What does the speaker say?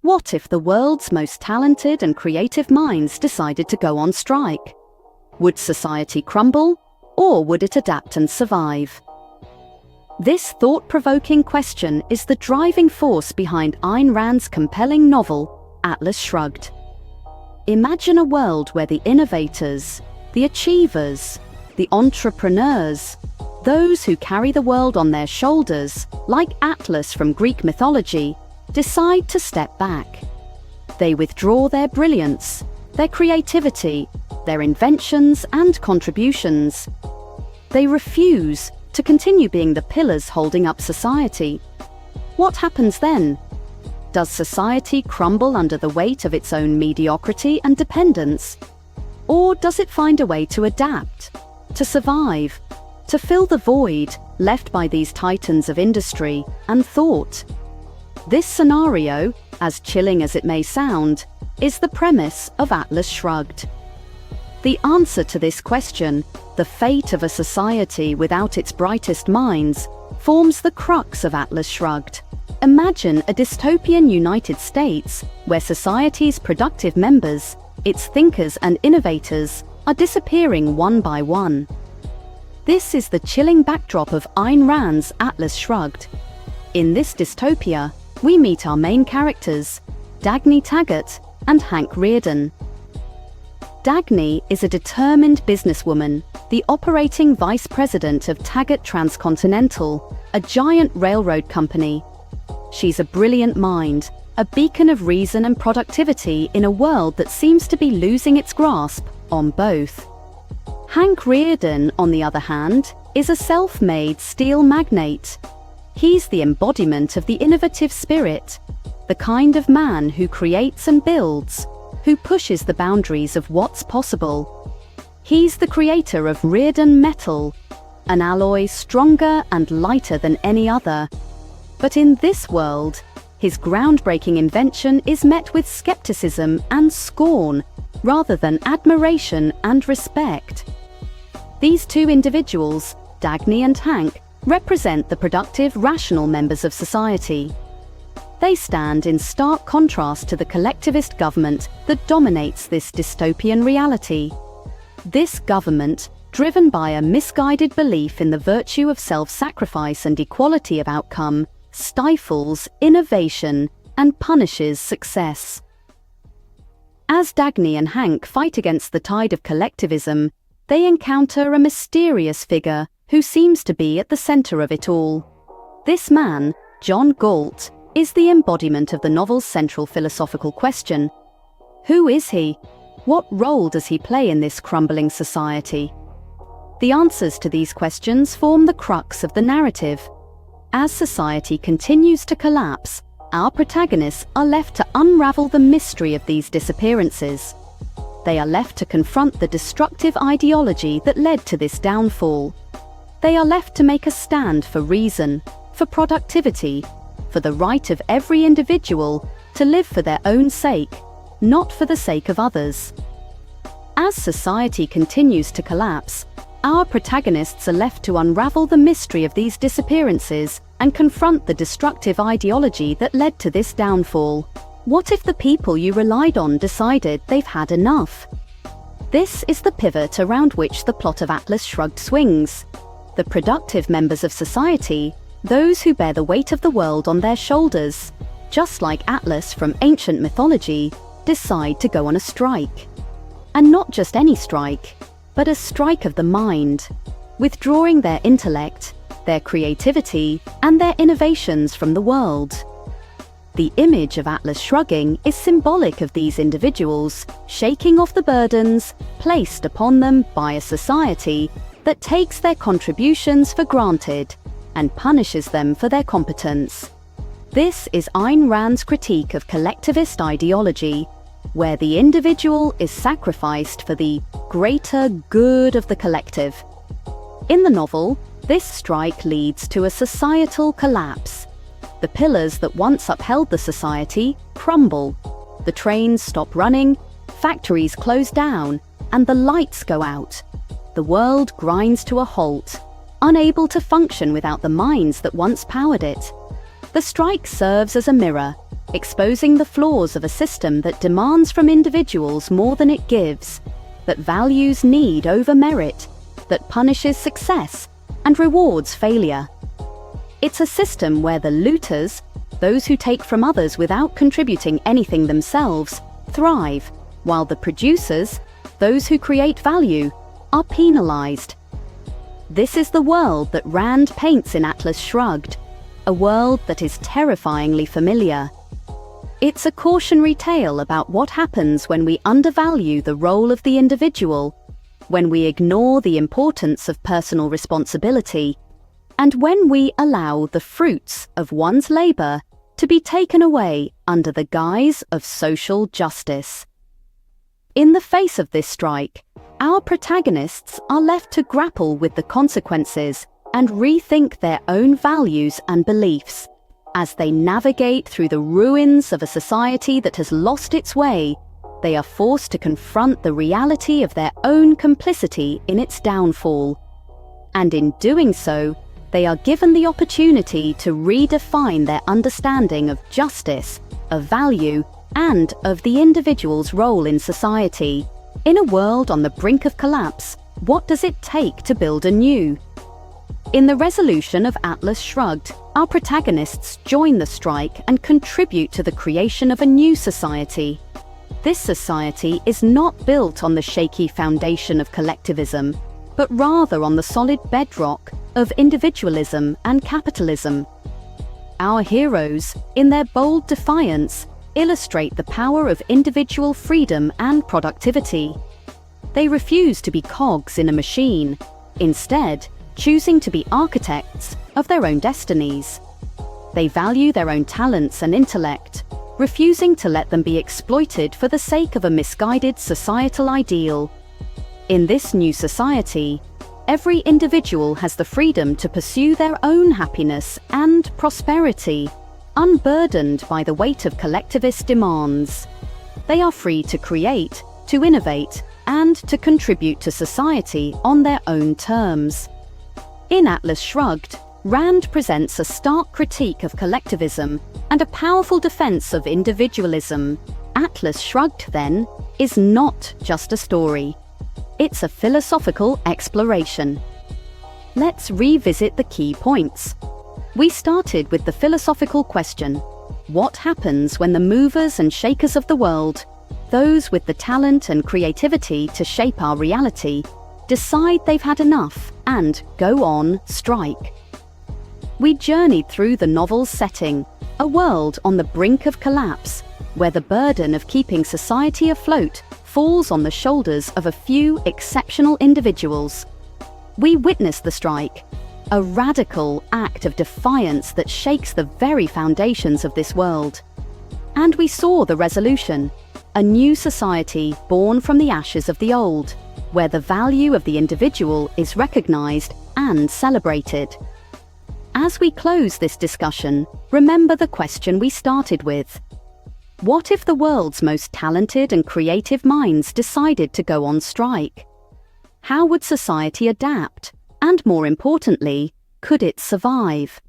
What if the world's most talented and creative minds decided to go on strike? Would society crumble, or would it adapt and survive? This thought-provoking question is the driving force behind Ayn Rand's compelling novel, Atlas Shrugged. Imagine a world where the innovators, the achievers, the entrepreneurs, those who carry the world on their shoulders, like Atlas from Greek mythology, decide to step back. They withdraw their brilliance, their creativity, their inventions and contributions. They refuse to continue being the pillars holding up society. What happens then? Does society crumble under the weight of its own mediocrity and dependence? Or does it find a way to adapt, to survive, to fill the void left by these titans of industry and thought? This scenario, as chilling as it may sound, is the premise of Atlas Shrugged. The answer to this question, the fate of a society without its brightest minds, forms the crux of Atlas Shrugged. Imagine a dystopian United States where society's productive members, its thinkers and innovators, are disappearing one by one. This is the chilling backdrop of Ayn Rand's Atlas Shrugged. In this dystopia, we meet our main characters, Dagny Taggart and Hank Rearden. Dagny is a determined businesswoman, the operating vice president of Taggart Transcontinental, a giant railroad company. She's a brilliant mind, a beacon of reason and productivity in a world that seems to be losing its grasp on both. Hank Rearden, on the other hand, is a self-made steel magnate. He's the embodiment of the innovative spirit, the kind of man who creates and builds, who pushes the boundaries of what's possible. He's the creator of Rearden Metal, an alloy stronger and lighter than any other. But in this world, his groundbreaking invention is met with skepticism and scorn, rather than admiration and respect. These two individuals, Dagny and Hank, represent the productive, rational members of society. They stand in stark contrast to the collectivist government that dominates this dystopian reality. This government, driven by a misguided belief in the virtue of self-sacrifice and equality of outcome, stifles innovation and punishes success. As Dagny and Hank fight against the tide of collectivism, they encounter a mysterious figure who seems to be at the center of it all. This man, John Galt, is the embodiment of the novel's central philosophical question. Who is he? What role does he play in this crumbling society? The answers to these questions form the crux of the narrative. As society continues to collapse, our protagonists are left to unravel the mystery of these disappearances. They are left to confront the destructive ideology that led to this downfall. They are left to make a stand for reason, for productivity, for the right of every individual to live for their own sake, not for the sake of others. As society continues to collapse, our protagonists are left to unravel the mystery of these disappearances and confront the destructive ideology that led to this downfall. What if the people you relied on decided they've had enough? This is the pivot around which the plot of Atlas Shrugged swings. The productive members of society, those who bear the weight of the world on their shoulders, just like Atlas from ancient mythology, decide to go on a strike. And not just any strike, but a strike of the mind, withdrawing their intellect, their creativity, and their innovations from the world. The image of Atlas shrugging is symbolic of these individuals shaking off the burdens placed upon them by a society that takes their contributions for granted and punishes them for their competence. This is Ayn Rand's critique of collectivist ideology, where the individual is sacrificed for the greater good of the collective. In the novel, this strike leads to a societal collapse. The pillars that once upheld the society crumble. The trains stop running, factories close down, and the lights go out. The world grinds to a halt, unable to function without the minds that once powered it. The strike serves as a mirror. exposing the flaws of a system that demands from individuals more than it gives, that values need over merit, that punishes success and rewards failure. It's a system where the looters, those who take from others without contributing anything themselves, thrive, while the producers, those who create value, are penalized. This is the world that Rand paints in Atlas Shrugged, a world that is terrifyingly familiar. It's a cautionary tale about what happens when we undervalue the role of the individual, when we ignore the importance of personal responsibility, and when we allow the fruits of one's labor to be taken away under the guise of social justice. In the face of this strike, our protagonists are left to grapple with the consequences and rethink their own values and beliefs. As they navigate through the ruins of a society that has lost its way, they are forced to confront the reality of their own complicity in its downfall. And in doing so, they are given the opportunity to redefine their understanding of justice, of value, and of the individual's role in society. In a world on the brink of collapse, what does it take to build anew? In the resolution of Atlas Shrugged, our protagonists join the strike and contribute to the creation of a new society. This society is not built on the shaky foundation of collectivism, but rather on the solid bedrock of individualism and capitalism. Our heroes, in their bold defiance, illustrate the power of individual freedom and productivity. They refuse to be cogs in a machine, instead choosing to be architects of their own destinies. They value their own talents and intellect, refusing to let them be exploited for the sake of a misguided societal ideal. In this new society, every individual has the freedom to pursue their own happiness and prosperity, unburdened by the weight of collectivist demands. They are free to create, to innovate, and to contribute to society on their own terms. In Atlas Shrugged, Rand presents a stark critique of collectivism and a powerful defense of individualism. Atlas Shrugged, then, is not just a story. It's a philosophical exploration. Let's revisit the key points. We started with the philosophical question: what happens when the movers and shakers of the world, those with the talent and creativity to shape our reality, decide they've had enough and go on strike? We journeyed through the novel's setting, a world on the brink of collapse, where the burden of keeping society afloat falls on the shoulders of a few exceptional individuals. We witness the strike, a radical act of defiance that shakes the very foundations of this world. And we saw the resolution, a new society born from the ashes of the old, where the value of the individual is recognized and celebrated. As we close this discussion, remember the question we started with. What if the world's most talented and creative minds decided to go on strike? How would society adapt? And more importantly, could it survive?